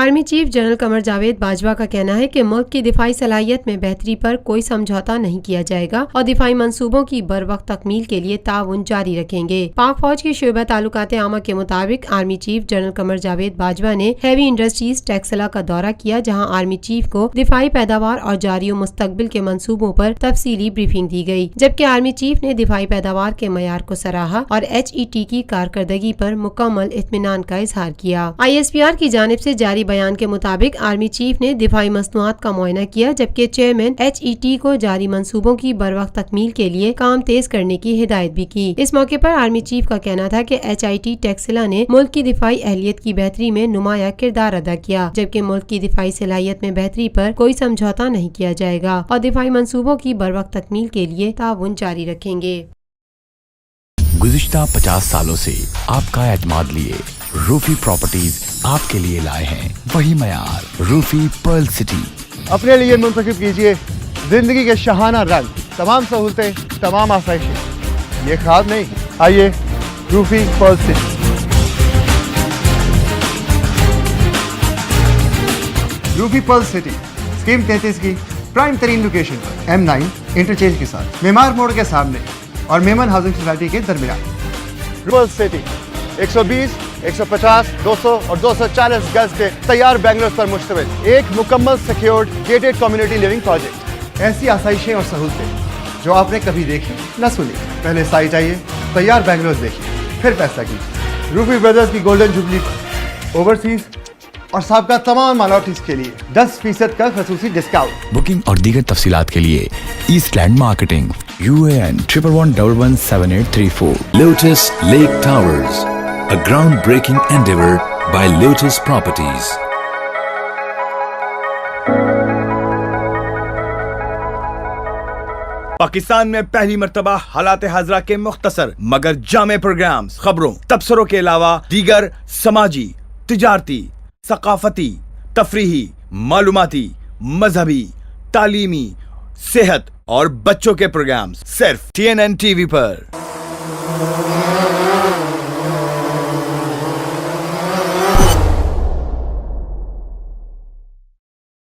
Army chief general Qamar Javed Bajwa का कहना है कि मुल्क की दिफाई सलाहियत में बेहतरी पर कोई समझौता नहीं किया जाएगा और दिफाई मंसूबों की बरवक्त तकमील के लिए ताउन जारी रखेंगे। पाक फौज के शोबा ताल्लुकात आमा के मुताबिक army chief general Qamar Javed Bajwa ने हैवी इंडस्ट्रीज टेक्सला का दौरा किया, जहाँ आर्मी चीफ को दिफाई पैदावार और जारी मुस्तकबिल के मंसूबों पर तफसीली ब्रीफिंग दी गई, जबकि आर्मी चीफ ने दिफाई पैदावार के मयार को सराहा और HET की कारकर्दगी पर मुकम्मल इत्मीनान का इजहार किया। ISPR की जानिब से जारी बयान के मुताबिक आर्मी चीफ ने दिफाई मसनूआत का मुआयना किया, जबकि चेयरमैन HET को जारी मंसूबों की बरवक्त तकमील के लिए काम तेज करने की हिदायत भी की। इस मौके पर आर्मी चीफ का कहना था कि HIT टेक्सला ने मुल्क की दिफाई अहलियत की बेहतरी में नुमाया किरदार अदा किया, जबकि मुल्क की दिफाई सलाहियत में बेहतरी पर कोई समझौता नहीं किया जाएगा और दिफाई मंसूबों की बरवक्त तकमील के लिए ताउन जारी रखेंगे। गुज़िश्ता 50 सालों से आपका एतमाद लिए रूफी प्रॉपर्टीज आपके लिए लाए हैं वही मयार, रूफी पर्ल सिटी। अपने लिए मुंतखब कीजिए जिंदगी के शहाना रंग, तमाम सहूलतें, तमाम आसाइशें। ये ख्वाब नहीं, आइए Rufi Perl city. Rufi Perl city scheme 33 की प्राइम तरीन लोकेशन पर M9 इंटरचेंज के साथ मेमार मोड़ के सामने और मेमन हाउसिंग सोसाइटी के दरमियान। पर्ल सिटी 120, 150, 200 और 240 गज के तैयार बैंगलोर पर मुश्तमिल एक मुकम्मल secured gated community living project. ऐसी आसाइशें और सहूलतें जो आपने कभी देखी न सुनी। पहले साइट आइए, तैयार बैंगलोर देखिए, फिर फैसला कीजिए। रूफी ब्रदर्स की गोल्डन जुबली पर ओवरसीज और साबका तमाम माइनॉरिटीज के लिए 10% का खसूसी डिस्काउंट। बुकिंग और दीगर तफसीलात के लिए ईस्टलैंड marketing UAN 11117834। Lotus Lake Towers, a groundbreaking endeavor by Lotus Properties. Pakistan में पहली मर्तबा हालात हाजरा के मुख्तसर मगर जामे प्रोग्राम्स, खबरों, तबसरों के अलावा दीगर समाजी, तिजारती, सकाफती, तफरीही, मालूमाती, मजहबी, तालीमी, सेहत और बच्चों के प्रोग्राम्स सिर्फ TNN TV पर।